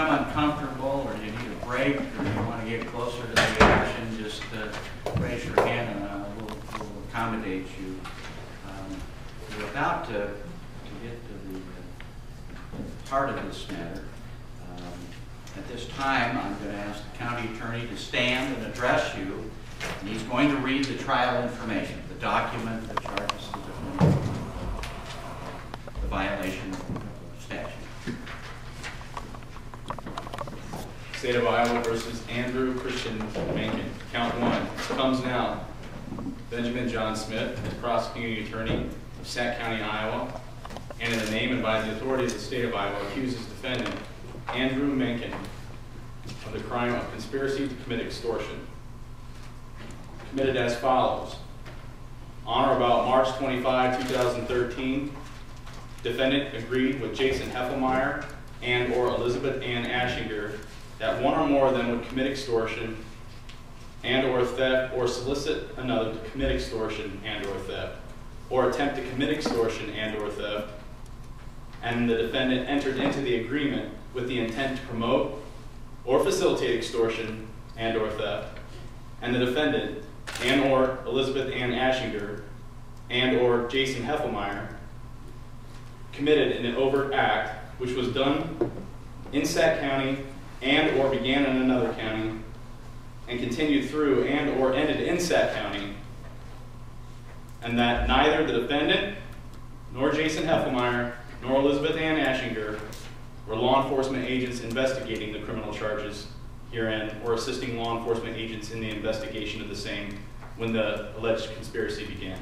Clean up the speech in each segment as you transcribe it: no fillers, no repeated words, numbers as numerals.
Uncomfortable, or you need a break, or you want to get closer to the action, just raise your hand and we'll accommodate you. We're about to get to the heart of this matter. At this time, I'm going to ask the county attorney to stand and address you, and he's going to read the trial information, the document that charges the defendant the violation of statute. State of Iowa versus Andrew Christian Menken. Count 1 comes now. Benjamin John Smith, as prosecuting attorney of Sac County, Iowa, and in the name and by the authority of the state of Iowa, accuses defendant Andrew Menken of the crime of conspiracy to commit extortion. Committed as follows. On or about March 25, 2013, defendant agreed with Jason Heffelmeyer and or Elizabeth Ann Aschinger that one or more of them would commit extortion and or theft, or solicit another to commit extortion and or theft, or attempt to commit extortion and or theft, and the defendant entered into the agreement with the intent to promote or facilitate extortion and or theft, and the defendant and or Elizabeth Ann Aschinger and or Jason Heffelmeyer committed an overt act which was done in Sac County and or began in another county and continued through and or ended in Sac County, and that neither the defendant nor Jason Heffelmeyer nor Elizabeth Ann Aschinger were law enforcement agents investigating the criminal charges herein or assisting law enforcement agents in the investigation of the same when the alleged conspiracy began.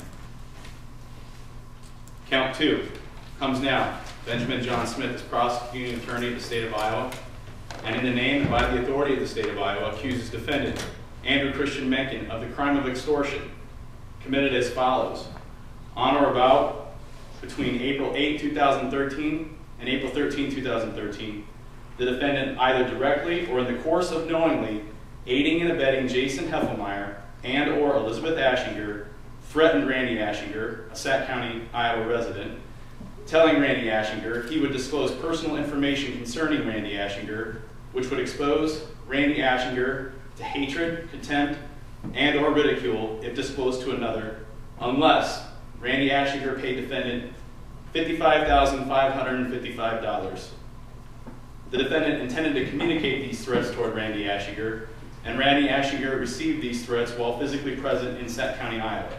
Count 2 comes now. Benjamin John Smith is prosecuting attorney of the state of Iowa, and in the name and by the authority of the state of Iowa, accuses defendant Andrew Christian Menken of the crime of extortion, committed as follows. On or about between April 8, 2013 and April 13, 2013, the defendant either directly or in the course of knowingly aiding and abetting Jason Heffelmeyer and or Elizabeth Aschinger threatened Randy Aschinger, a Sac County, Iowa resident, telling Randy Aschinger he would disclose personal information concerning Randy Aschinger, which would expose Randy Aschinger to hatred, contempt, and or ridicule if disclosed to another, unless Randy Aschinger paid defendant $55,555. The defendant intended to communicate these threats toward Randy Aschinger, and Randy Aschinger received these threats while physically present in Sac County, Iowa.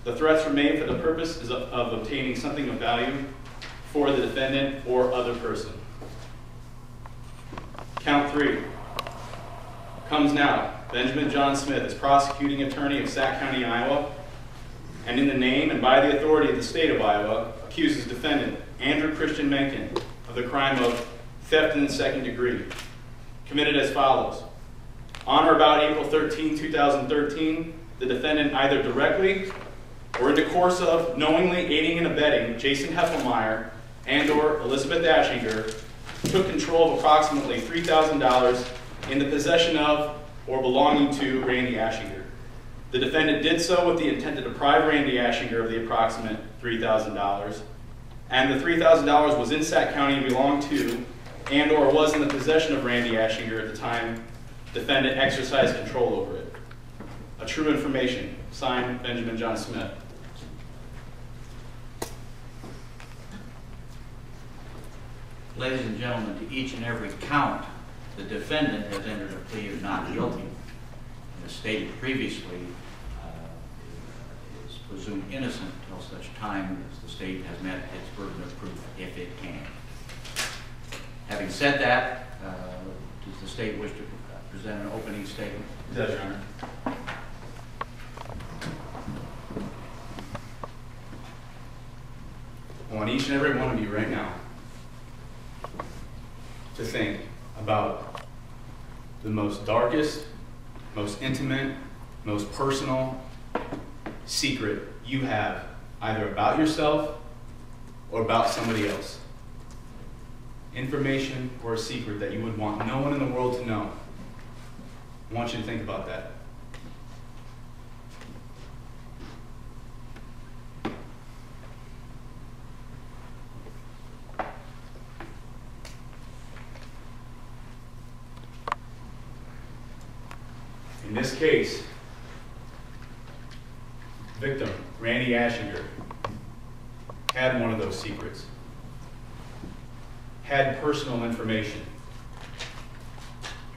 The threats were made for the purpose of obtaining something of value for the defendant or other person. Count 3 comes now. Benjamin John Smith is prosecuting attorney of Sac County, Iowa, and in the name and by the authority of the state of Iowa, accuses defendant Andrew Christian Menken of the crime of theft in the second degree, committed as follows. On or about April 13, 2013, the defendant either directly or in the course of knowingly aiding and abetting Jason Heffelmeyer and or Elizabeth Aschinger took control of approximately $3,000 in the possession of or belonging to Randy Aschinger. The defendant did so with the intent to deprive Randy Aschinger of the approximate $3,000, and the $3,000 was in Sac County and belonged to and or was in the possession of Randy Aschinger at the time defendant exercised control over it. A true information. Signed, Benjamin John Smith. Ladies and gentlemen, to each and every count, the defendant has entered a plea of not guilty. As stated previously, is presumed innocent until such time as the state has met its burden of proof, if it can. Having said that, does the state wish to present an opening statement? Yes, Your Honor. I want each and every one of you right now to think about the most darkest, most intimate, most personal secret you have, either about yourself or about somebody else. Information or a secret that you would want no one in the world to know. I want you to think about that. In this case, victim, Randy Ashinger, had one of those secrets, had personal information.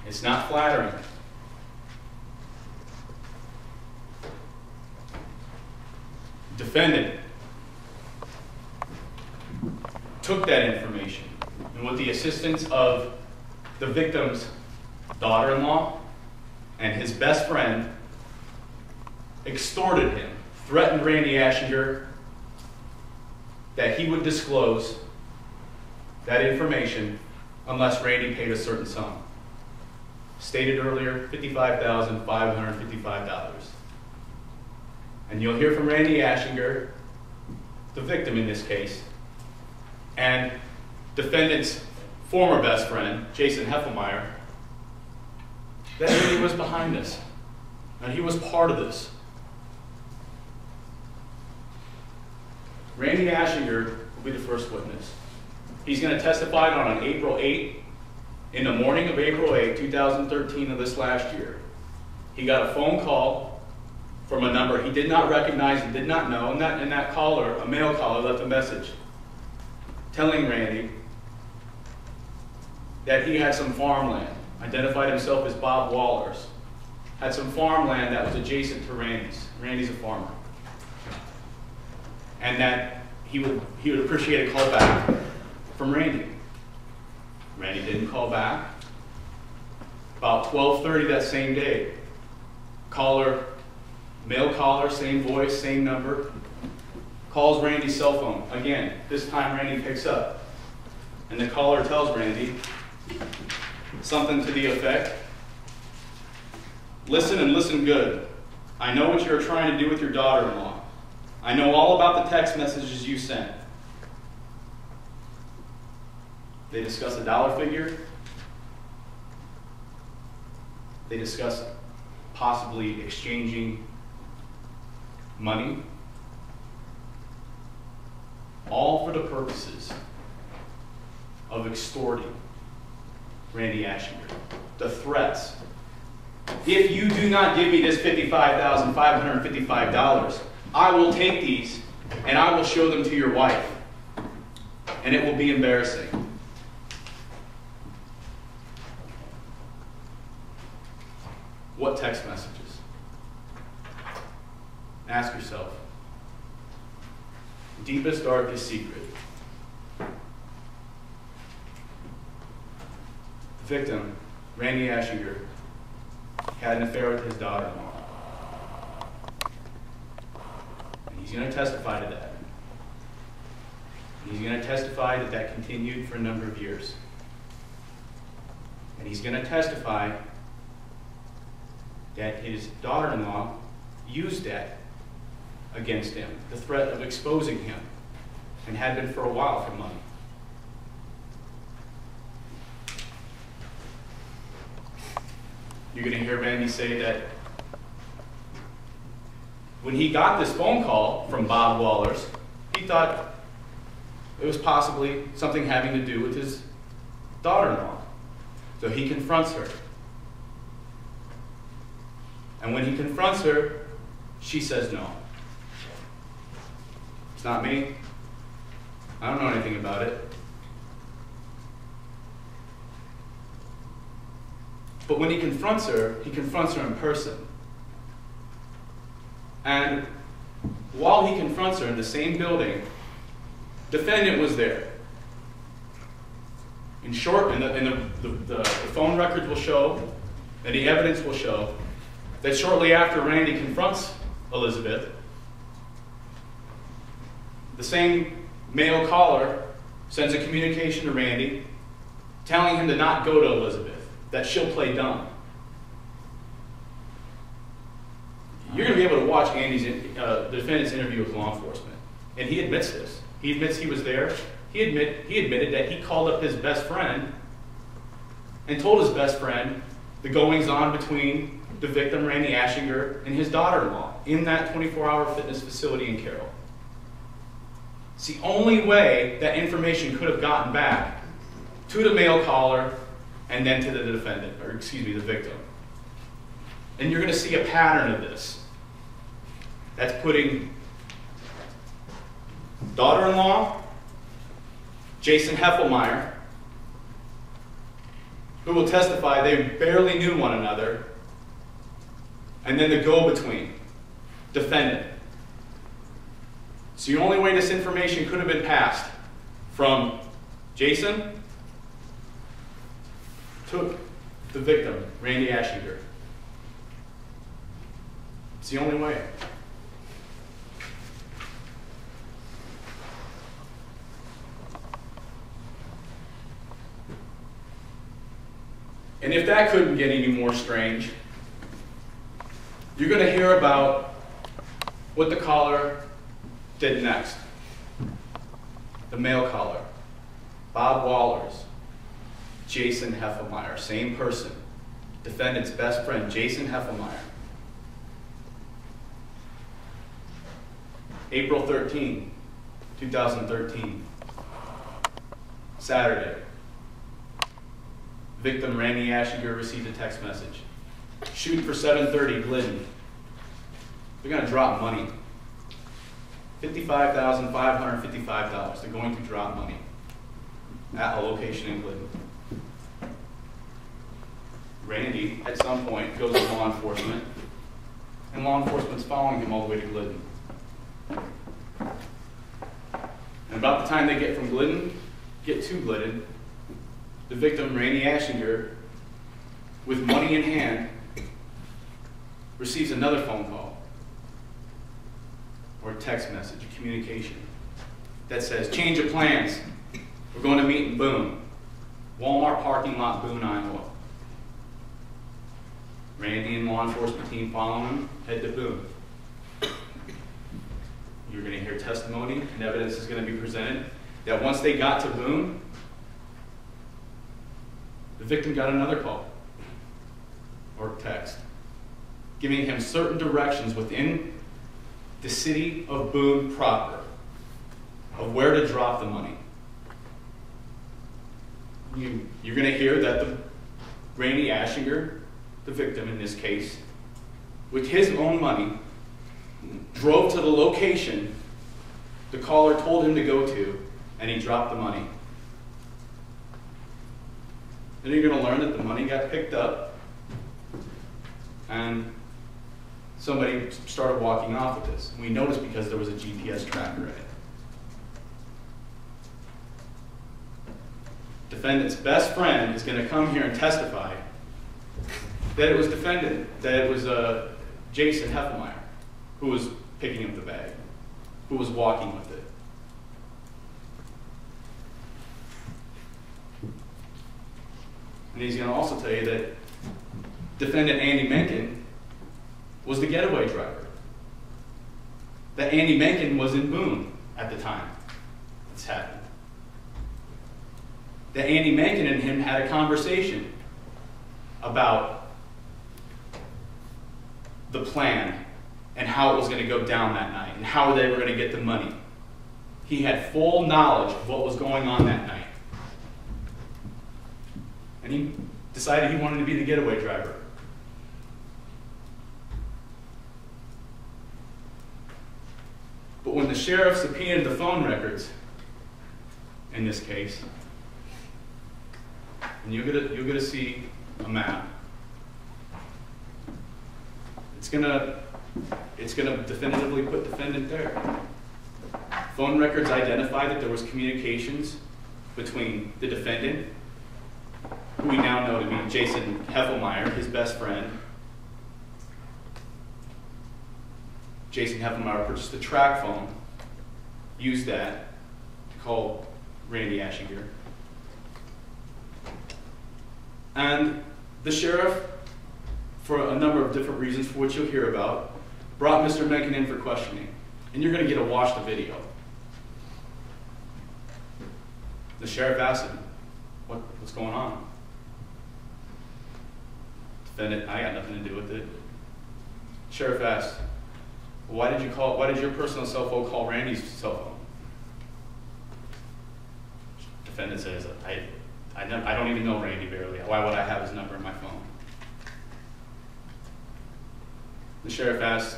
It's not flattering. Defendant took that information and with the assistance of the victim's daughter-in-law and his best friend, extorted him, threatened Randy Ashinger that he would disclose that information unless Randy paid a certain sum. Stated earlier, $55,555. And you'll hear from Randy Ashinger, the victim in this case, and defendant's former best friend, Jason Heffelmeyer, that he was behind this, and he was part of this. Randy Ashinger will be the first witness. He's going to testify on April 8, in the morning of April 8, 2013 of this last year. He got a phone call from a number he did not recognize and did not know, and that caller, a male caller, left a message telling Randy that he had some farmland, identified himself as Bob Wallers, had some farmland that was adjacent to Randy's. Randy's a farmer. And that he would appreciate a call back from Randy. Randy didn't call back. About 12:30 that same day, caller, male caller, same voice, same number, calls Randy's cell phone. Again, this time Randy picks up. And the caller tells Randy something to the effect, "Listen and listen good. I know what you're trying to do with your daughter-in-law. I know all about the text messages you sent." They discuss a dollar figure. They discuss possibly exchanging money. All for the purposes of extorting Randy Ashinger. The threats. If you do not give me this $55,555, I will take these and I will show them to your wife. And it will be embarrassing. What text messages? Ask yourself. Deepest, darkest secret. The victim, Randy Ashinger, had an affair with his daughter-in-law. And he's going to testify to that. And he's going to testify that that continued for a number of years. And he's going to testify that his daughter-in-law used that against him, the threat of exposing him, and had been for a while for money. You're going to hear Randy say that when he got this phone call from Bob Wallers, he thought it was possibly something having to do with his daughter-in-law. So he confronts her. And when he confronts her, she says no. It's not me. I don't know anything about it. But when he confronts her in person. And while he confronts her in the same building, defendant was there. In short, the phone records will show, and the evidence will show, that shortly after Randy confronts Elizabeth, the same male caller sends a communication to Randy telling him to not go to Elizabeth, that she'll play dumb. You're going to be able to watch the defendant's interview with law enforcement. And he admits this. He admits he was there. He admitted that he called up his best friend and told his best friend the goings-on between the victim, Randy Ashinger, and his daughter-in-law in that 24-hour fitness facility in Carroll. It's the only way that information could have gotten back to the mail caller and then to the defendant, or excuse me, the victim. And you're going to see a pattern of this. That's putting daughter-in-law, Jason Heffelmeyer, who will testify they barely knew one another, and then the go-between, defendant. So the only way this information could have been passed from Jason to the victim, Randy Ashinger. It's the only way. And if that couldn't get any more strange, you're going to hear about what the caller did next. The mail caller, Bob Wallers, Jason Heffelmeyer, same person, defendant's best friend, Jason Heffelmeyer. April 13, 2013, Saturday. Victim Randy Ashinger received a text message. Shoot for 7:30, Glidden. They're going to drop money. $55,555. They're going to drop money at a location in Glidden. Randy, at some point, goes to law enforcement, and law enforcement's following him all the way to Glidden. And about the time they get to Glidden, the victim, Randy Ashinger, with money in hand, receives another phone call or a text message, a communication that says, change of plans. We're going to meet in Boone. Walmart parking lot, Boone, Iowa. Randy and law enforcement team following him, head to Boone. You're going to hear testimony and evidence is going to be presented that once they got to Boone, the victim got another call or text giving him certain directions within the city of Boone proper of where to drop the money. You're going to hear that the Randy Ashinger, the victim in this case, with his own money, drove to the location the caller told him to go to, and he dropped the money. Then you're going to learn that the money got picked up, and somebody started walking off with this. We noticed because there was a GPS tracker in it. Defendant's best friend is going to come here and testify that it was Jason Heffelmeyer who was picking up the bag, who was walking with it. And he's going to also tell you that defendant Andy Menken was the getaway driver. That Andy Menken was in Boone at the time this happened. That Andy Menken and him had a conversation about the plan and how it was going to go down that night and how they were going to get the money. He had full knowledge of what was going on that night. And he decided he wanted to be the getaway driver. But when the sheriff subpoenaed the phone records, in this case, and you're gonna see a map. It's gonna definitively put defendant there. Phone records identify that there was communications between the defendant, who we now know to be Jason Heffelmeyer, his best friend. Jason Heffelmeyer purchased a track phone, used that to call Randy Ashinger. And the sheriff, for a number of different reasons for which you'll hear about, brought Mr. Menken in for questioning. And you're going to get to watch the video. The sheriff asked him, what's going on? Defendant, I got nothing to do with it. Sheriff asked, well, why did your personal cell phone call Randy's cell phone? Defendant says, I don't even know Randy barely. Why would I have his number in my phone? The sheriff asked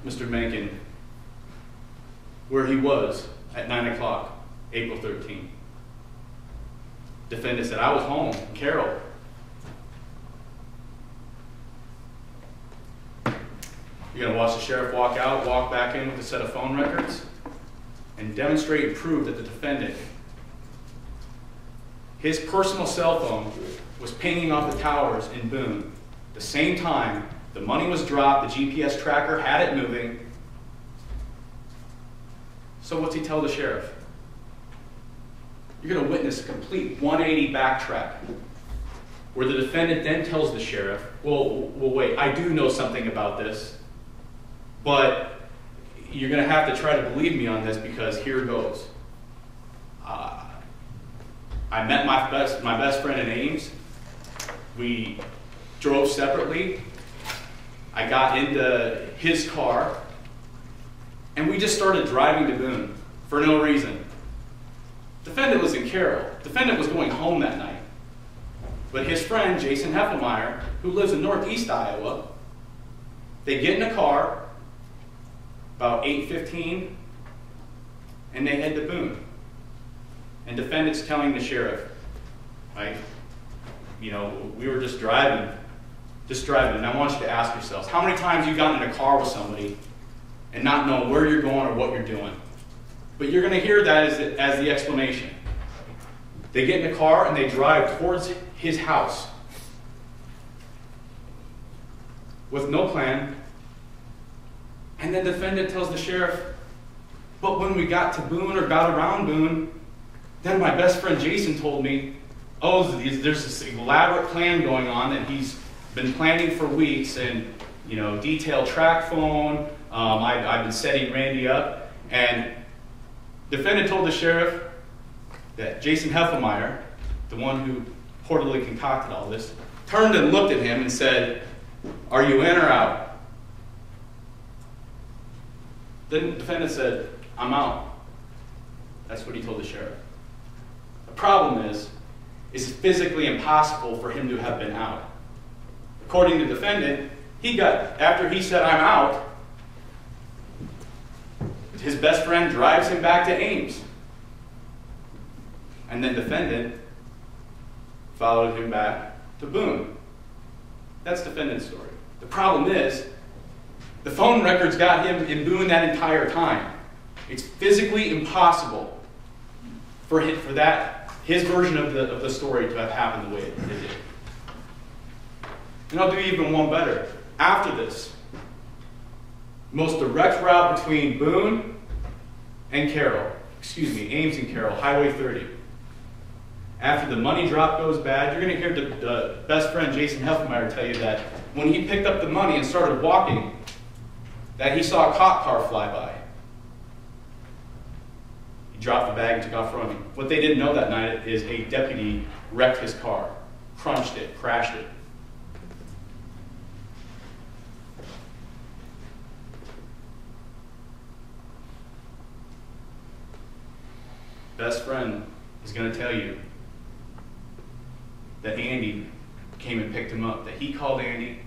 Mr. Menken where he was at 9 o'clock, April 13th. Defendant said, I was home, Carol. You're going to watch the sheriff walk out, walk back in with a set of phone records, and demonstrate and prove that the defendant, his personal cell phone was pinging off the towers in Boone. The same time the money was dropped, the GPS tracker had it moving. So what's he tell the sheriff? You're going to witness a complete 180 backtrack, where the defendant then tells the sheriff, well, wait, I do know something about this, but you're going to have to try to believe me on this because here goes. I met my best friend in Ames. We drove separately. I got into his car, and we just started driving to Boone for no reason. Defendant was in Carroll. Defendant was going home that night. But his friend, Jason Heffelmeyer, who lives in northeast Iowa, they get in a car about 8:15, and they head to Boone. And defendant's telling the sheriff, right, we were just driving. And I want you to ask yourselves, how many times you've gotten in a car with somebody and not know where you're going or what you're doing? But you're going to hear that as the explanation. They get in the car and they drive towards his house with no plan. And then the defendant tells the sheriff, but when we got to Boone or got around Boone, then my best friend Jason told me, oh, there's this elaborate plan going on that he's been planning for weeks, and detailed track phone. I've been setting Randy up, and defendant told the sheriff that Jason Heffelmeyer, the one who reportedly concocted all this, turned and looked at him and said, "Are you in or out?" Then the defendant said, "I'm out." That's what he told the sheriff. The problem is it's physically impossible for him to have been out. According to the defendant, after he said, "I'm out," his best friend drives him back to Ames. And then defendant followed him back to Boone. That's defendant's story. The problem is, the phone records got him in Boone that entire time. It's physically impossible for his version of the story to have happened the way it did. And I'll do even one better. After this, most direct route between Boone and Ames and Carroll, Highway 30. After the money drop goes bad, you're going to hear the best friend Jason Heffelmeyer tell you that when he picked up the money and started walking, that he saw a cop car fly by. He dropped the bag and took off running. What they didn't know that night is a deputy wrecked his car, crunched it, crashed it. Best friend is going to tell you that Andy came and picked him up, that he called Andy,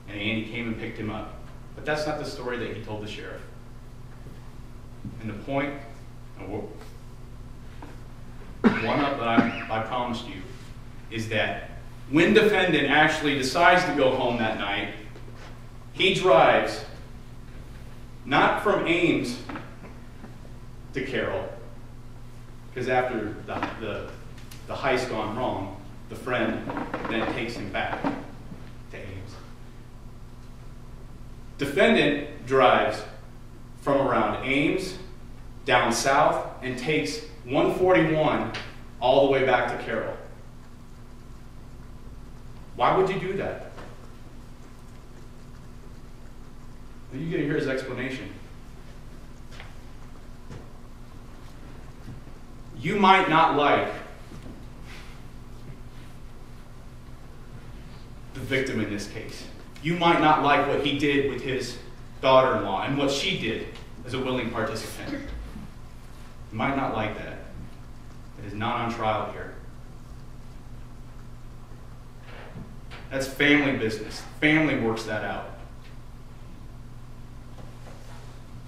and Andy came and picked him up. But that's not the story that he told the sheriff. And the point, one up that I promised you, is that when defendant actually decides to go home that night, he drives not from Ames to Carroll, because after the heist gone wrong, the friend then takes him back to Ames. Defendant drives from around Ames down south and takes 141 all the way back to Carroll. Why would you do that? But you get to hear his explanation. You might not like the victim in this case. You might not like what he did with his daughter-in-law and what she did as a willing participant. You might not like that. It is not on trial here. That's family business. Family works that out.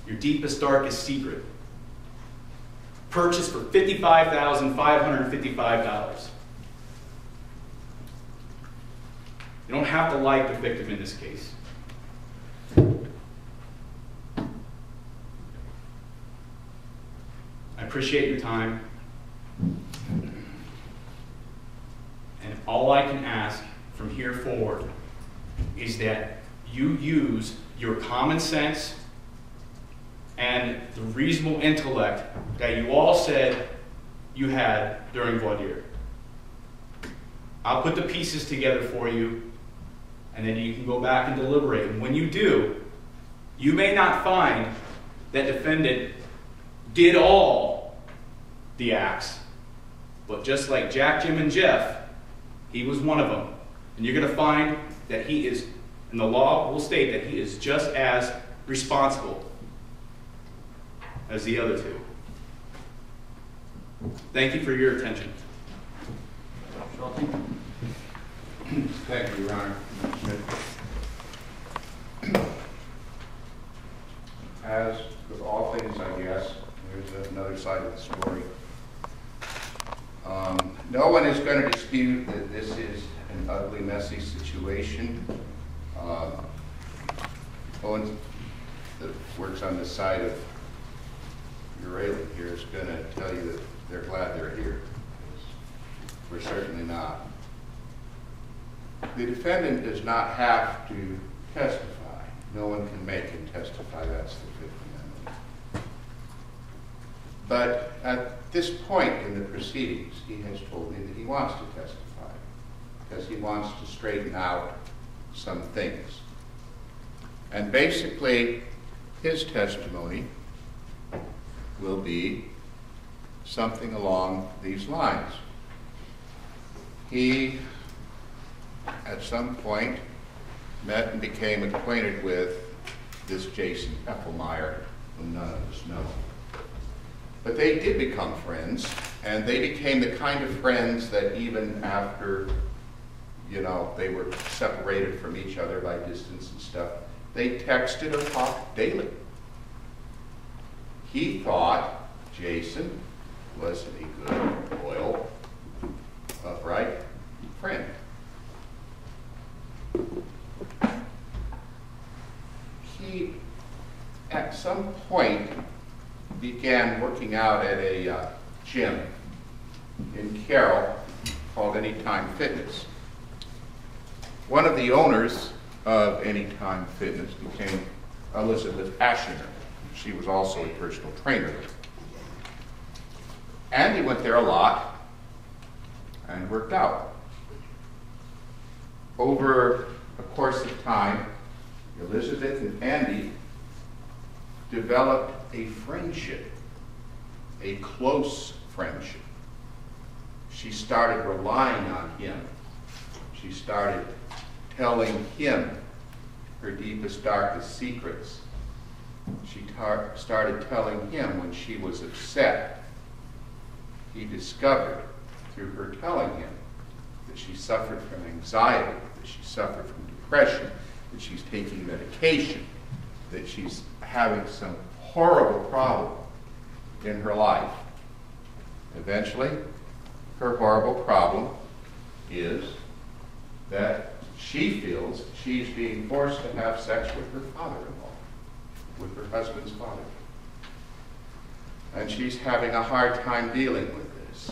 Your deepest, darkest secret. Purchased for $55,555. You don't have to like the victim in this case. I appreciate your time. And all I can ask from here forward is that you use your common sense and the reasonable intellect that you all said you had during voir dire. I'll put the pieces together for you, and then you can go back and deliberate. And when you do, you may not find that defendant did all the acts, but just like Jack, Jim, and Jeff, he was one of them. And you're going to find that he is, and the law will state that he is just as responsible as the other two. Thank you for your attention. Thank you, Your Honor. As with all things, I guess, there's another side of the story. No one is going to dispute that this is an ugly, messy situation. Owen, that works on the side of Uralic here, is going to tell you that they're glad they're here. We're certainly not. The defendant does not have to testify. No one can make him testify. That's the Fifth Amendment. But at this point in the proceedings, he has told me that he wants to testify because he wants to straighten out some things. And basically, his testimony will be something along these lines. He, at some point, met and became acquainted with this Jason Epfelmeyer, whom none of us know. But they did become friends, and they became the kind of friends that even after, you know, they were separated from each other by distance and stuff, they texted or talked daily. He thought Jason was a good, loyal, upright friend. He, at some point, began working out at a gym in Carroll called Anytime Fitness. One of the owners of Anytime Fitness became Elizabeth Ashinger. She was also a personal trainer. Andy went there a lot and worked out. Over a course of time, Elizabeth and Andy developed a friendship, a close friendship. She started relying on him. She started telling him her deepest, darkest secrets. She started telling him when she was upset. He discovered through her telling him that she suffered from anxiety, that she suffered from depression, that she's taking medication, that she's having some horrible problem in her life. Eventually, her horrible problem is that she feels she's being forced to have sex with her father-in-law, with her husband's father. And she's having a hard time dealing with this.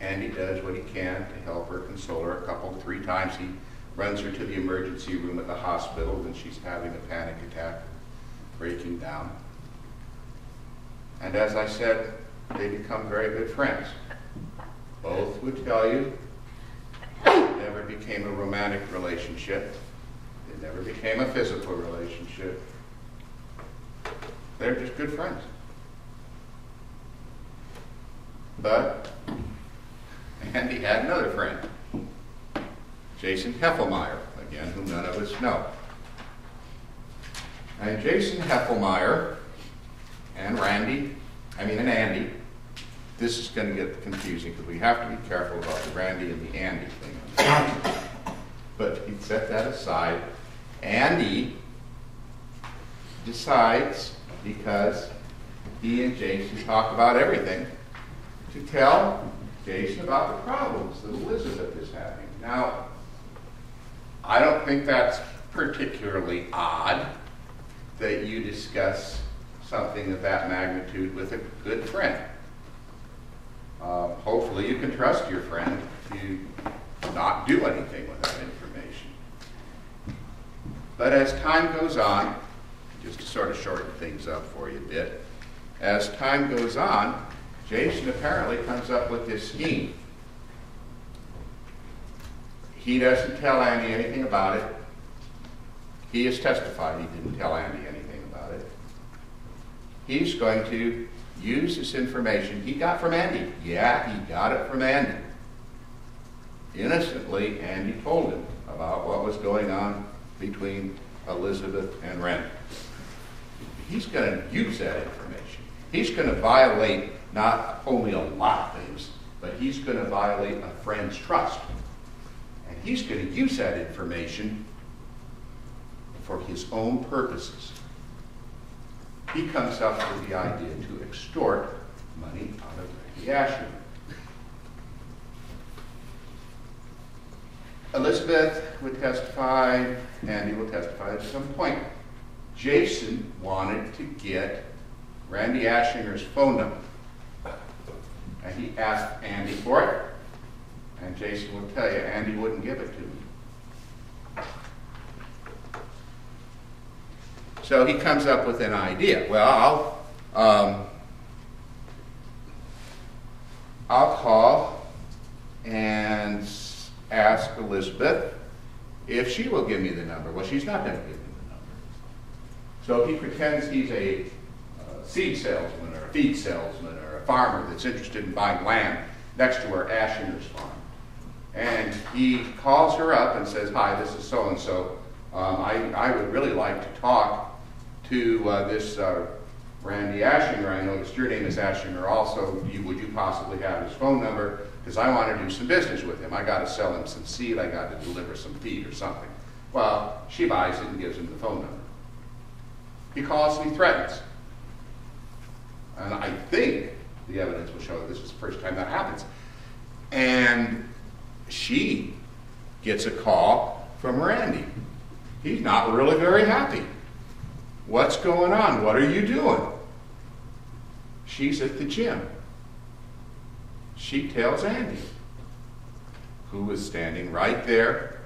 And he does what he can to help her, console her. Three times he runs her to the emergency room at the hospital when she's having a panic attack, breaking down. And as I said, they become very good friends. Both would tell you it never became a romantic relationship. It never became a physical relationship. They're just good friends. But Andy had another friend, Jason Heffelmeyer, again, whom none of us know. And Jason Heffelmeyer and Andy, this is going to get confusing because we have to be careful about the Randy and the Andy thing. But he set that aside. Andy decides, because he and Jason talk about everything, to tell Jason about the problems that Elizabeth is having. Now, I don't think that's particularly odd that you discuss something of that magnitude with a good friend. Hopefully you can trust your friend to not do anything with that information. But as time goes on, just to sort of shorten things up for you a bit, as time goes on, Jason apparently comes up with this scheme. He doesn't tell Andy anything about it. He has testified he didn't tell Andy anything about it. He's going to use this information he got from Andy. Yeah, he got it from Andy. Innocently, Andy told him about what was going on between Elizabeth and Randy. He's going to use that information. He's going to violate not only a lot of things, but he's going to violate a friend's trust. And he's going to use that information for his own purposes. He comes up with the idea to extort money out of Randy Asher. Elizabeth would testify, Andy will testify at some point. Jason wanted to get Randy Ashinger's phone number. And he asked Andy for it. And Jason will tell you, Andy wouldn't give it to him. So he comes up with an idea. Well, I'll call and ask Elizabeth if she will give me the number. Well, she's not going to give me the number. So he pretends he's a seed salesman or a feed salesman or a farmer that's interested in buying land next to her Ashinger's farm. And he calls her up and says, "Hi, this is so-and-so. I would really like to talk to this Randy Ashinger. I noticed your name is Ashinger also. Would you possibly have his phone number? Because I want to do some business with him. I got to sell him some seed. I got to deliver some feed or something." Well, she buys it and gives him the phone number. He calls and he threatens. And I think the evidence will show that this is the first time that happens. And she gets a call from Randy. He's not really very happy. What's going on? What are you doing? She's at the gym. She tells Andy, who is standing right there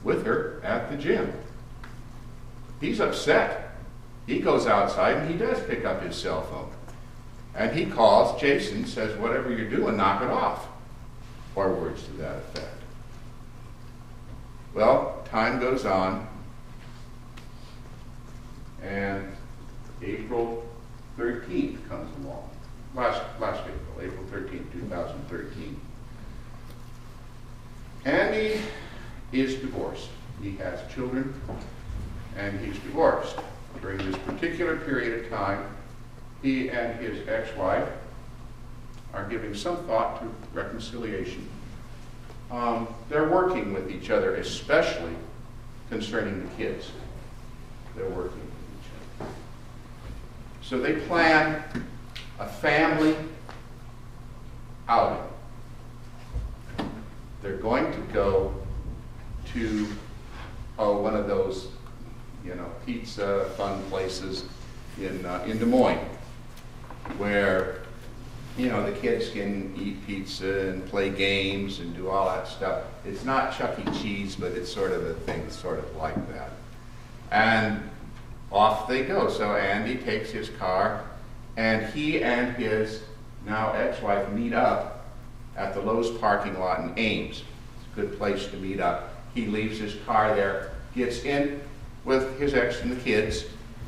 with her at the gym. He's upset. He goes outside and he does pick up his cell phone. And he calls Jason, says, "Whatever you're doing, knock it off." Or words to that effect. Well, time goes on. And April 13th comes along. Last April 13th, 2013. Andy is divorced. He has children, and he's divorced. During this particular period of time, he and his ex-wife are giving some thought to reconciliation. They're working with each other, especially concerning the kids. They're working with each other. So they plan a family outing. They're going to go to one of those, pizza fun places in Des Moines, where the kids can eat pizza and play games and do all that stuff. It's not Chuck E. Cheese, but it's sort of a thing sort of like that. And off they go. So Andy takes his car, and he and his now ex-wife meet up at the Lowe's parking lot in Ames. It's a good place to meet up. He leaves his car there. gets in with his ex and the kids,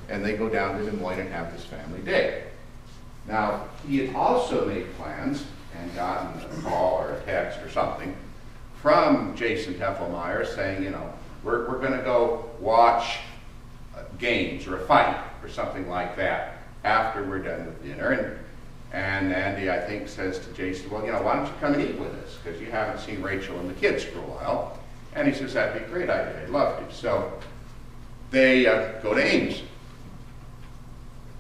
and they go down to Des Moines and have this family day. Now, he had also made plans and gotten a call or a text or something from Jason Heffelmeyer saying, you know, we're going to go watch games or a fight or something like that after we're done with dinner. And Andy, I think, says to Jason, well, you know, why don't you come and eat with us? Because you haven't seen Rachel and the kids for a while. And he says, that'd be a great idea. I'd love to. So they go to Ames.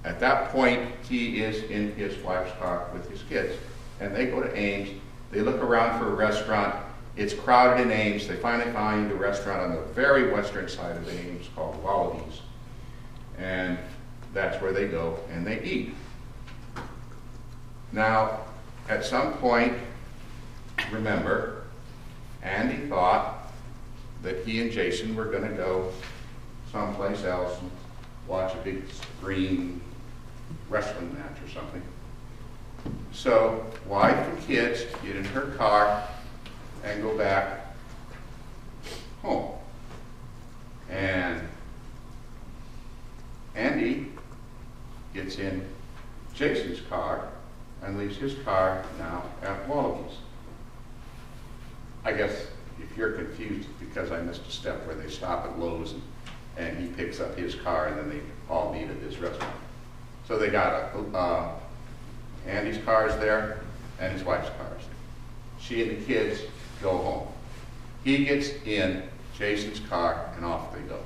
At that point, he is in his wife's car with his kids. And they go to Ames. They look around for a restaurant. It's crowded in Ames. They finally find a restaurant on the very western side of Ames called Wallabies. And that's where they go and they eat. Now, at some point, remember, Andy thought that he and Jason were going to go someplace else and watch a big screen wrestling match or something. So, wife and kids get in her car and go back home. And Andy gets in Jason's car and leaves his car now at Wallabies. I guess if you're confused, it's because I missed a step where they stop at Lowe's and he picks up his car and then they all meet at this restaurant. So they got Andy's car's there and his wife's car's there. She and the kids go home. He gets in Jason's car and off they go.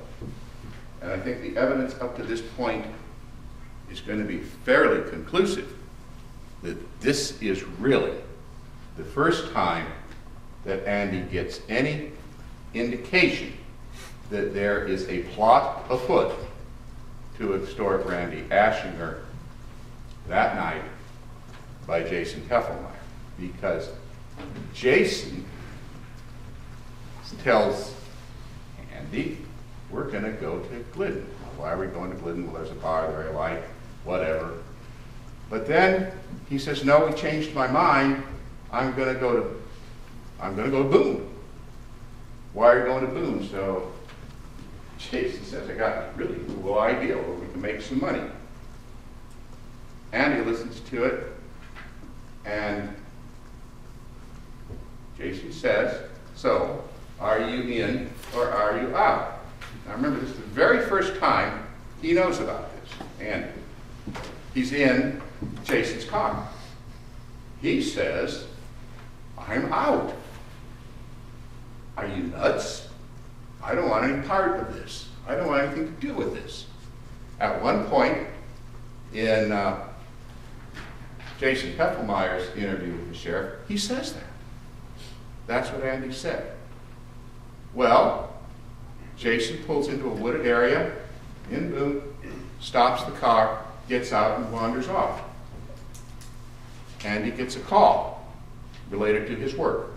And I think the evidence up to this point is going to be fairly conclusive that this is really the first time that Andy gets any indication that there is a plot afoot to extort Randy Ashinger that night by Jason Heffelmeyer. Because Jason tells Andy, we're going to go to Glidden. Why are we going to Glidden? Well, there's a bar there I like, whatever. But then he says, no, we changed my mind. I'm going to go to Boone. Why are you going to Boone? So Jason says, I got a really cool idea where we can make some money. Andy listens to it, and Jason says, so are you in or are you out? Now remember, this is the very first time he knows about this. And he's in Jason's car. He says, I'm out. Are you nuts? I don't want any part of this. I don't want anything to do with this. At one point in Jason Heffelmeyer's interview with the sheriff, he says that. That's what Andy said. Well, Jason pulls into a wooded area in Boone, stops the car, gets out and wanders off. Andy gets a call related to his work.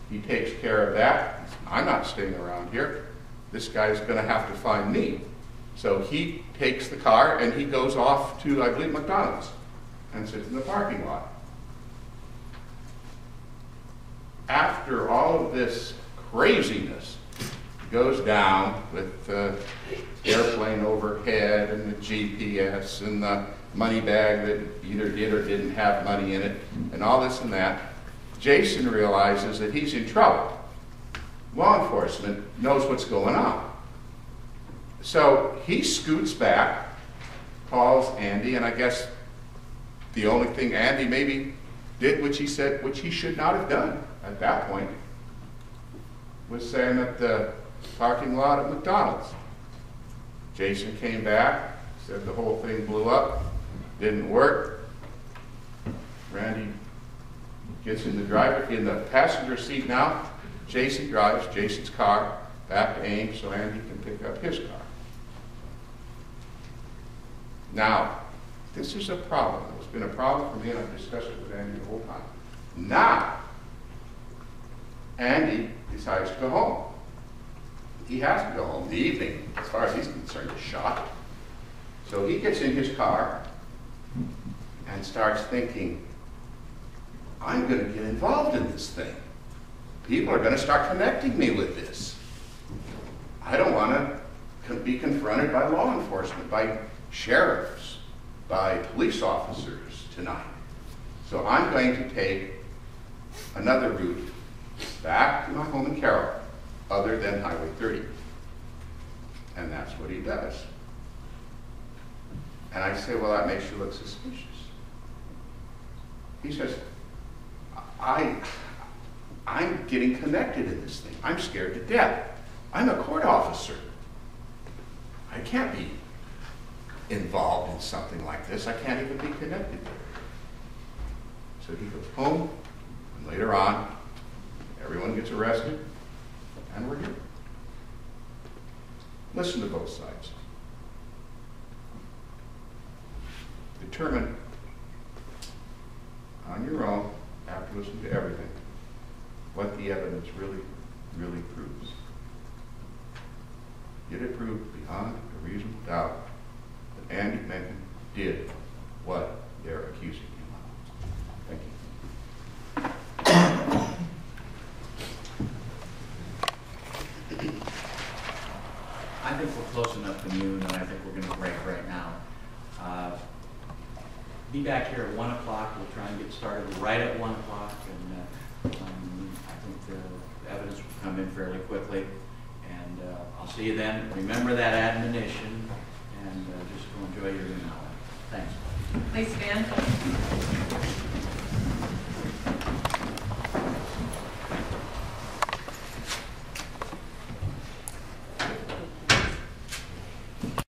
He takes care of that. I'm not staying around here. This guy's going to have to find me. So he takes the car and he goes off to, I believe, McDonald's and sits in the parking lot. After all of this craziness goes down with the airplane overhead and the GPS and the money bag that either did or didn't have money in it and all this and that, Jason realizes that he's in trouble. Law enforcement knows what's going on. So he scoots back, calls Andy, and I guess the only thing Andy maybe did, which he said, which he should not have done at that point, was say him at the parking lot at McDonald's. Jason came back, said the whole thing blew up, didn't work. Randy gets in the passenger seat now. Jason drives Jason's car back to Ames so Andy can pick up his car. Now, this is a problem. It's been a problem for me, and I've discussed it with Andy the whole time. Now, Andy decides to go home. He has to go home. The evening, as far as he's concerned, is shot. So he gets in his car and starts thinking, I'm going to get involved in this thing. People are going to start connecting me with this. I don't want to be confronted by law enforcement, by sheriffs, by police officers tonight. So I'm going to take another route back to my home in Carroll, other than Highway 30. And that's what he does. And I say, well, that makes you look suspicious. He says, I'm getting connected in this thing. I'm scared to death. I'm a court officer. I can't be involved in something like this. I can't even be connected to it. So he goes home, and later on, everyone gets arrested, and we're here. Listen to both sides. Determine on your own, after listening to everything, what the evidence really proves. Did it prove beyond a reasonable doubt that Andy Menken did what they're accusing him of? Thank you. I think we're close enough to noon, and I think we're going to break right now. Be back here at 1 o'clock. We'll try and get started right at 1 o'clock, and I think the evidence will come in fairly quickly. And I'll see you then. Remember that admonition, and just go enjoy your evening. Thanks. Please stand.